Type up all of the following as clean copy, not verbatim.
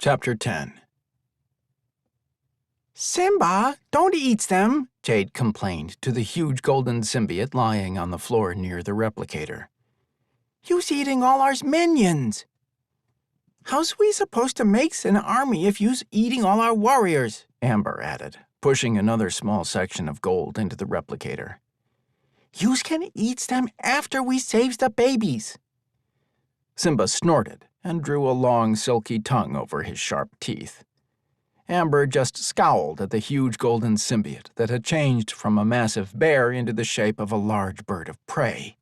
Chapter 10. Simba, don't eat them, Jade complained to the huge golden symbiote lying on the floor near the replicator. You's eating all our minions. How's we supposed to make an army if you's eating all our warriors? Amber added, pushing another small section of gold into the replicator. You's can eat them after we saves the babies. Simba snorted and drew a long, silky tongue over his sharp teeth. Amber just scowled at the huge golden symbiote that had changed from a massive bear into the shape of a large bird of prey.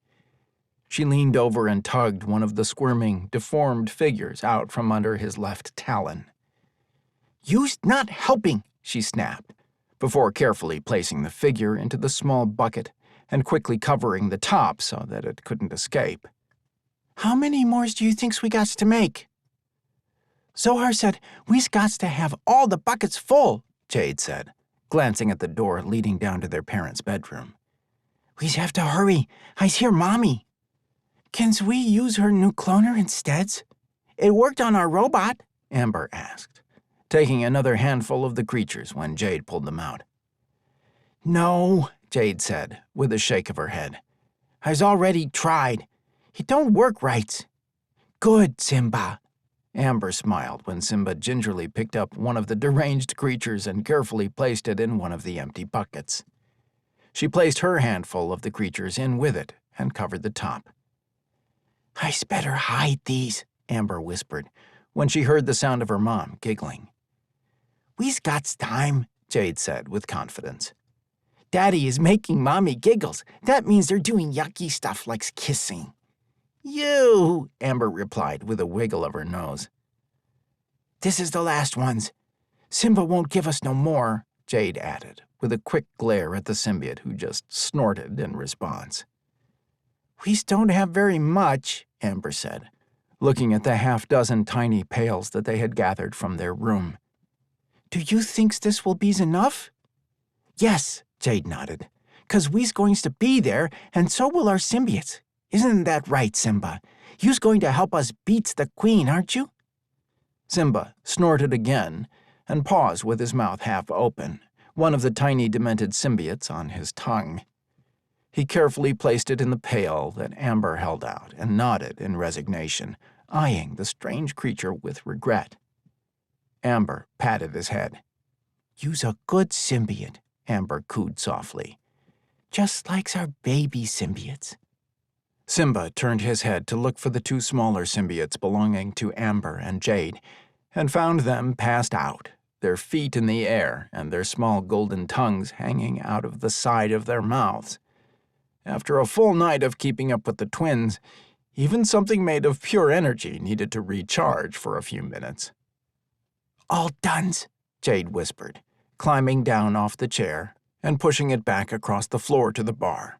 She leaned over and tugged one of the squirming, deformed figures out from under his left talon. You's not helping, she snapped, before carefully placing the figure into the small bucket and quickly covering the top so that it couldn't escape. How many mores do you think we got to make? Zohar said we's got to have all the buckets full, Jade said, glancing at the door leading down to their parents' bedroom. We's have to hurry. I's hear Mommy. Can we use her new cloner instead? It worked on our robot, Amber asked, taking another handful of the creatures when Jade pulled them out. No, Jade said, with a shake of her head. I's already tried. It don't work right. Good, Simba. Amber smiled when Simba gingerly picked up one of the deranged creatures and carefully placed it in one of the empty buckets. She placed her handful of the creatures in with it and covered the top. I's better hide these, Amber whispered, when she heard the sound of her mom giggling. We's got time, Jade said with confidence. Daddy is making Mommy giggles. That means they're doing yucky stuff like kissing. You, Amber replied with a wiggle of her nose. This is the last ones. Simba won't give us no more, Jade added, with a quick glare at the symbiote who just snorted in response. We don't have very much, Amber said, looking at the half-dozen tiny pails that they had gathered from their room. Do you think this will be enough? Yes, Jade nodded, 'cause we's going to be there, and so will our symbiotes. Isn't that right, Simba? You's going to help us beat the queen, aren't you? Simba snorted again and paused with his mouth half open, one of the tiny demented symbiotes on his tongue. He carefully placed it in the pail that Amber held out and nodded in resignation, eyeing the strange creature with regret. Amber patted his head. You's a good symbiote, Amber cooed softly. Just like our baby symbiotes. Simba turned his head to look for the two smaller symbiotes belonging to Amber and Jade, and found them passed out, their feet in the air and their small golden tongues hanging out of the side of their mouths. After a full night of keeping up with the twins, even something made of pure energy needed to recharge for a few minutes. All done, Jade whispered, climbing down off the chair and pushing it back across the floor to the bar.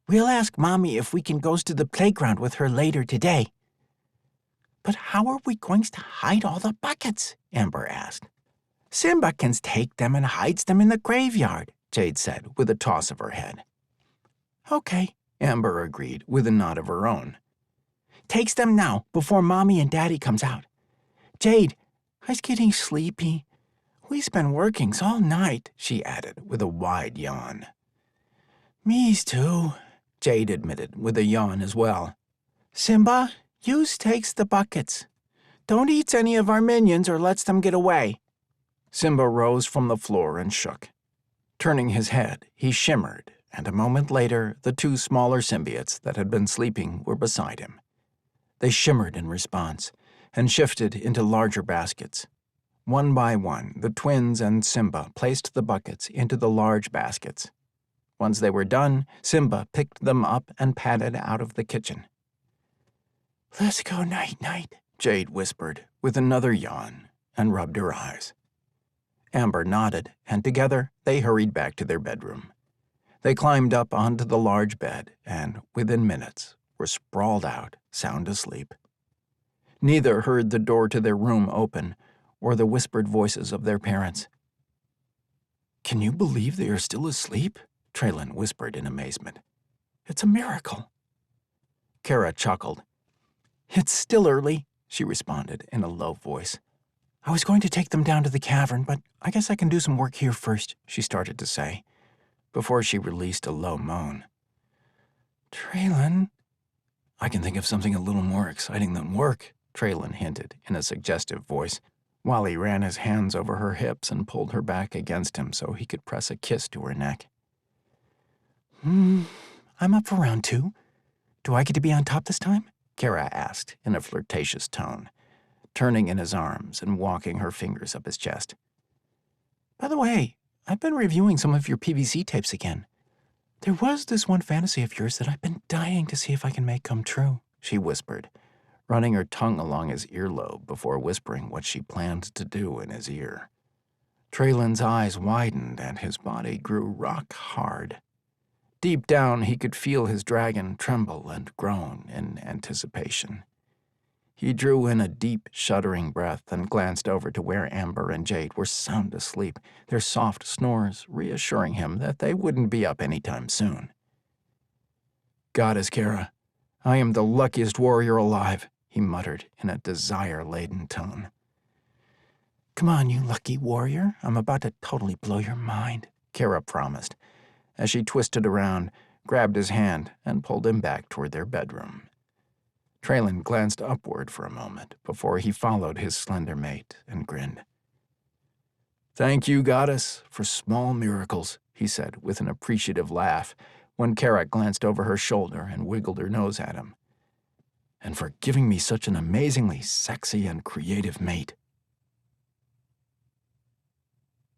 We'll ask Mommy if we can go to the playground with her later today. But how are we going to hide all the buckets? Amber asked. Simba can take them and hides them in the graveyard, Jade said with a toss of her head. Okay, Amber agreed with a nod of her own. Takes them now, before Mommy and Daddy comes out. Jade, I's getting sleepy. We's been working all night, she added with a wide yawn. Me's too, Jade admitted with a yawn as well. Simba, youse takes the buckets. Don't eat any of our minions or lets them get away. Simba rose from the floor and shook. Turning his head, he shimmered, and a moment later the two smaller symbiotes that had been sleeping were beside him. They shimmered in response and shifted into larger baskets. One by one, the twins and Simba placed the buckets into the large baskets. Once they were done, Simba picked them up and padded out of the kitchen. Let's go night-night, Jade whispered with another yawn and rubbed her eyes. Amber nodded, and together they hurried back to their bedroom. They climbed up onto the large bed and, within minutes, were sprawled out, sound asleep. Neither heard the door to their room open or the whispered voices of their parents. Can you believe they are still asleep? Traylon whispered in amazement. It's a miracle. Kara chuckled. It's still early, she responded in a low voice. I was going to take them down to the cavern, but I guess I can do some work here first, she started to say, before she released a low moan. Traylon? I can think of something a little more exciting than work, Traylon hinted in a suggestive voice, while he ran his hands over her hips and pulled her back against him so he could press a kiss to her neck. I'm up for round 2. Do I get to be on top this time? Kara asked in a flirtatious tone, turning in his arms and walking her fingers up his chest. By the way, I've been reviewing some of your PVC tapes again. There was this one fantasy of yours that I've been dying to see if I can make come true, she whispered, running her tongue along his earlobe before whispering what she planned to do in his ear. Traylon's eyes widened and his body grew rock hard. Deep down, he could feel his dragon tremble and groan in anticipation. He drew in a deep, shuddering breath and glanced over to where Amber and Jade were sound asleep, their soft snores reassuring him that they wouldn't be up any time soon. Goddess Kara, I am the luckiest warrior alive, he muttered in a desire-laden tone. Come on, you lucky warrior. I'm about to totally blow your mind, Kara promised, as she twisted around, grabbed his hand, and pulled him back toward their bedroom. Traylon glanced upward for a moment before he followed his slender mate and grinned. Thank you, goddess, for small miracles, he said with an appreciative laugh when Kara glanced over her shoulder and wiggled her nose at him. And for giving me such an amazingly sexy and creative mate.